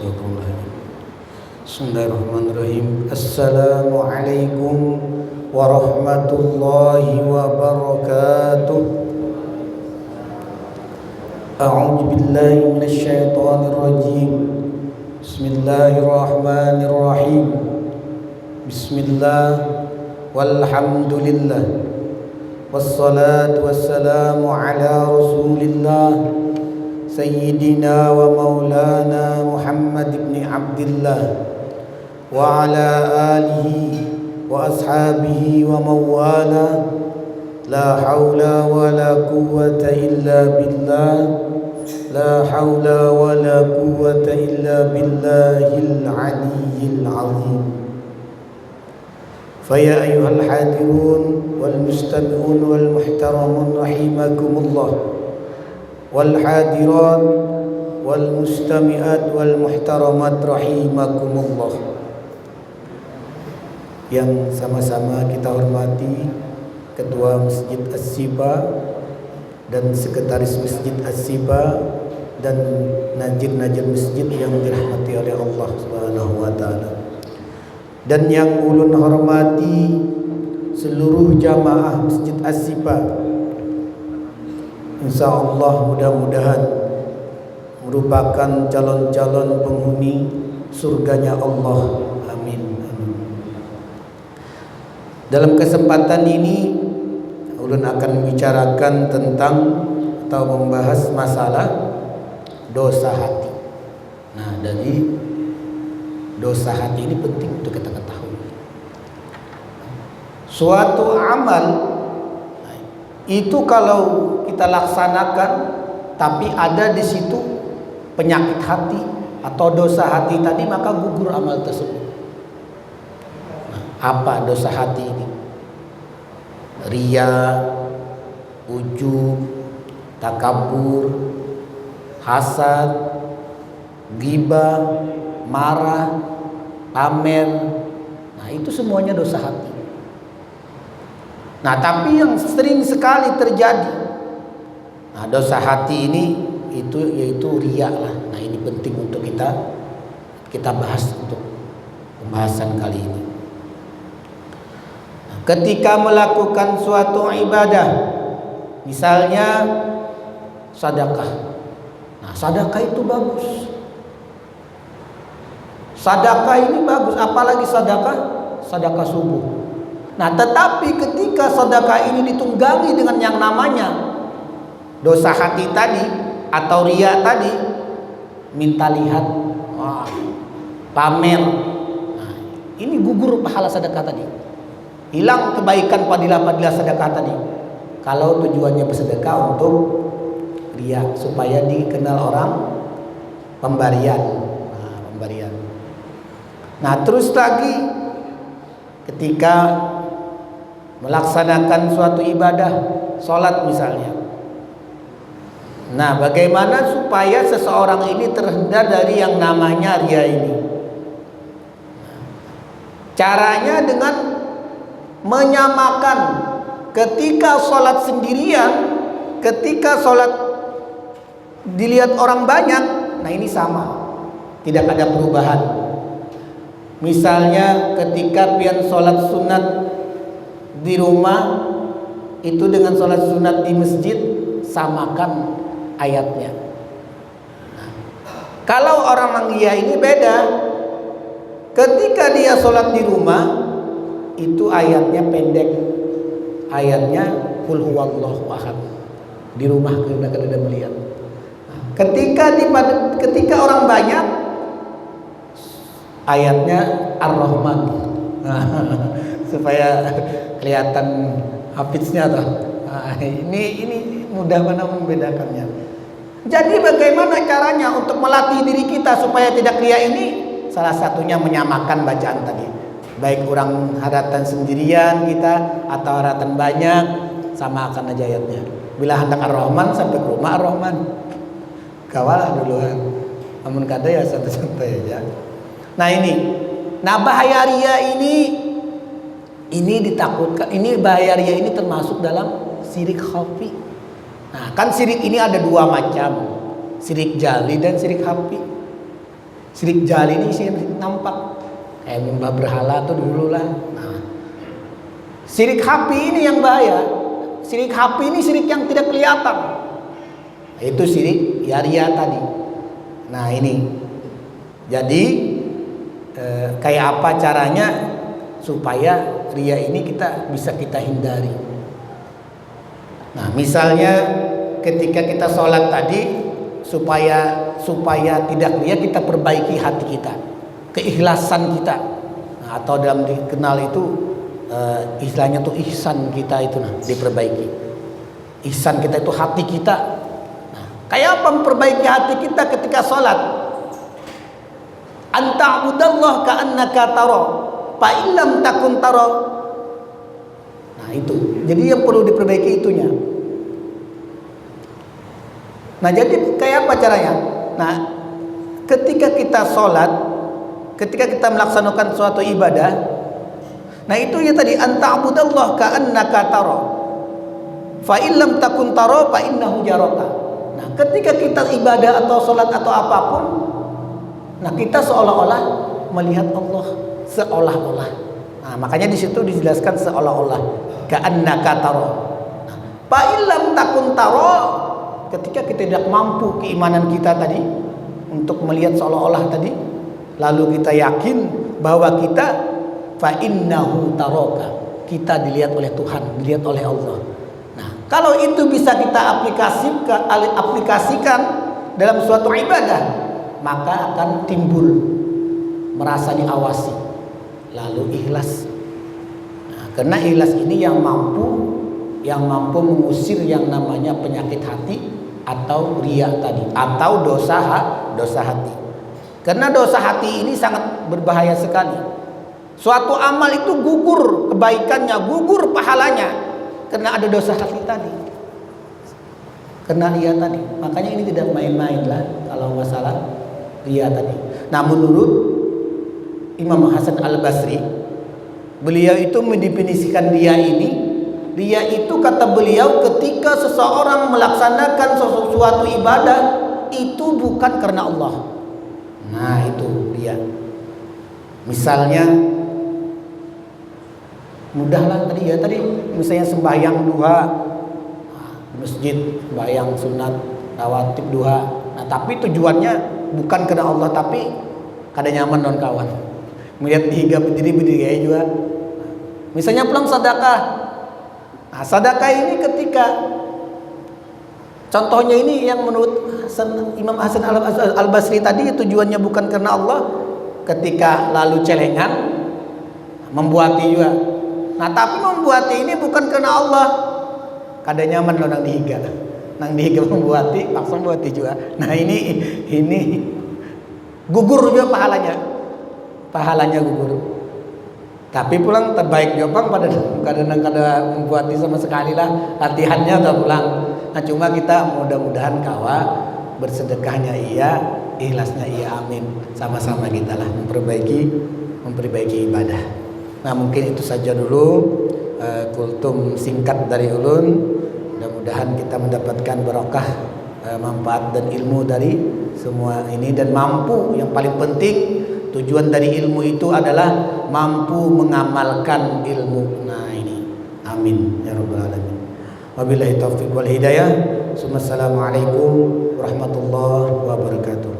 Astagfirullahaladzim. Bismillahirrahmanirrahim. Assalamualaikum warahmatullahi wabarakatuh. A'udzu billahi minasy syaithanir rajim. Bismillahirrahmanirrahim. Bismillah walhamdulillah wassalatu wassalamu ala rasulillah Sayyidina wa maulana Muhammad ibn Abdullah wa ala alihi wa ashabihi wa mawala. La hawla wa la quwwata illa billah. La hawla wa la quwwata illa billahil aliyyil azim. Faya ayyuhal hadirun wal mustami'un wal muhtaramun rahimakumullah, wal hadirat wal mustami'at wal muhtaramat rahimakumullah. Yang sama-sama kita hormati Ketua Masjid As-Siba dan Sekretaris Masjid As-Siba dan najib-najib masjid yang dirahmati oleh Allah Subhanahu wa taala. Dan yang ulun hormati seluruh jamaah Masjid As-Siba. InsyaAllah mudah-mudahan merupakan calon-calon penghuni surganya Allah. Amin. Dalam kesempatan ini ulun akan membicarakan tentang atau membahas masalah dosa hati. Nah, dari dosa hati ini penting untuk kita ketahui. Suatu amal itu kalau kita laksanakan tapi ada di situ penyakit hati atau dosa hati tadi, maka gugur amal tersebut. Nah, apa dosa hati ini? Riya, ujub, takabur, hasad, ghibah, marah, pamer. Nah, itu semuanya dosa hati. Nah, tapi yang sering sekali terjadi, nah, dosa hati ini itu yaitu riya lah. Nah, ini penting untuk kita bahas untuk pembahasan kali ini. Nah, ketika melakukan suatu ibadah, misalnya sedekah. Nah, sedekah itu bagus. Sedekah ini bagus, apalagi sedekah subuh. Nah, tetapi ketika sedekah ini ditunggangi dengan yang namanya dosa hati tadi atau riya tadi, minta lihat, pamer, nah, ini gugur pahala sedekah tadi, hilang kebaikan fadilah-fadilah sedekah tadi. Kalau tujuannya bersedekah untuk riya, supaya dikenal orang pemberian. Nah, terus lagi ketika melaksanakan suatu ibadah, sholat misalnya. Nah, bagaimana supaya seseorang ini terhindar dari yang namanya riya ini? Caranya dengan menyamakan ketika sholat sendirian, ketika sholat dilihat orang banyak, nah ini sama, tidak ada perubahan. Misalnya ketika pian sholat sunat di rumah itu dengan sholat sunat di masjid, samakan ayatnya. Nah, kalau orang manggiya ini beda. Ketika dia sholat di rumah itu ayatnya pendek, ayatnya qul huwallahu ahad. Di rumah kita melihat. Nah, ketika orang banyak, ayatnya ar-Rahman. Nah, supaya kelihatan hafiznya toh. Nah, ini mudah mana membedakannya. Jadi bagaimana caranya untuk melatih diri kita supaya tidak riya ini? Salah satunya menyamakan bacaan tadi. Baik orang haratan sendirian kita atau haratan banyak, samakan aja ayatnya. Bila hendak ar-Rahman sampai ke rumah ar-Rahman. Kawalah duluan. Namun kada ya santai-santai aja. Nah, bahaya riya ini ditakutkan. Ini bahaya riya ini termasuk dalam syirik khafi. Nah, kan syirik ini ada dua macam, syirik jali dan syirik khafi. Syirik jali ini syirik nampak, kayak menyembah berhala tuh dulu lah. Nah, syirik hapi ini yang bahaya. Syirik hapi ini syirik yang tidak kelihatan. Itu syirik ria tadi. Nah ini, jadi kayak apa caranya supaya ria ini bisa kita hindari. Nah misalnya ketika kita sholat tadi, supaya tidak ria, kita perbaiki hati kita, keikhlasan kita. Nah, atau dalam dikenal itu istilahnya tuh ihsan kita itu diperbaiki. Ihsan kita itu hati kita. Nah, kayak apa memperbaiki hati kita ketika sholat? Anta'budallah ka'annaka tara fa illam takun tara. Nah itu, jadi yang perlu diperbaiki itunya. Nah jadi kayak apa caranya? Nah ketika kita sholat, ketika kita melaksanakan suatu ibadah, nah itu ya tadi, anta'budallah ka'annaka tara fa illam takun tara fa innahu yaraka. Nah ketika kita ibadah atau sholat atau apapun, nah kita seolah-olah melihat Allah, seolah-olah. Nah makanya di situ dijelaskan seolah-olah, ka'annaka tara. Nah, fa illam takun tara, ketika kita tidak mampu keimanan kita tadi untuk melihat seolah-olah tadi, lalu kita yakin bahwa kita fa innahu taraka, kita dilihat oleh Tuhan, dilihat oleh Allah. Nah, kalau itu bisa kita aplikasikan dalam suatu ibadah, maka akan timbul merasa diawasi, lalu ikhlas. Nah, karena ikhlas ini yang mampu mengusir yang namanya penyakit hati atau riya tadi, atau dosa hati. Karena dosa hati ini sangat berbahaya sekali. Suatu amal itu gugur kebaikannya, gugur pahalanya, karena ada dosa hati tadi, karena riya tadi. Makanya ini tidak main-main lah kalau masalah riya tadi. Nah menurut Imam Hasan Al-Basri, beliau itu mendefinisikan riya ini. Riya itu kata beliau, ketika seseorang melaksanakan sesuatu ibadah itu bukan karena Allah. Nah itu riya. Misalnya mudahlah tadi ya, misalnya sembahyang duha di masjid, sembahyang sunat rawatib duha. Nah tapi tujuannya bukan karena Allah, tapi kada nyaman non kawan, melihat dihiga berdiri kayak juga. Misalnya pulang sedekah. Nah, sedekah ini ketika contohnya ini yang menurut Imam Hasan Al-Basri tadi, tujuannya bukan karena Allah, ketika lalu celengan membuati juga. Nah tapi membuati ini bukan karena Allah, kada nyaman lo nang dihiga membuati, paksa membuati juga. Nah ini gugur juga pahalanya gugur. Tapi pulang terbaik jopang pada kada membuati sama sekali lah, latihannya atau pulang. Nah cuma kita mudah-mudahan kawa bersedekahnya iya, ikhlasnya iya, amin. Sama-sama kita lah memperbaiki ibadah. Nah mungkin itu saja dulu kultum singkat dari ulun. Mudah-mudahan kita mendapatkan barokah, manfaat dan ilmu dari semua ini, dan mampu, yang paling penting tujuan dari ilmu itu adalah mampu mengamalkan ilmu. Nah ini, amin ya rabbal alamin. Wabillahi taufiq wal hidayah. Assalamualaikum warahmatullahi wabarakatuh.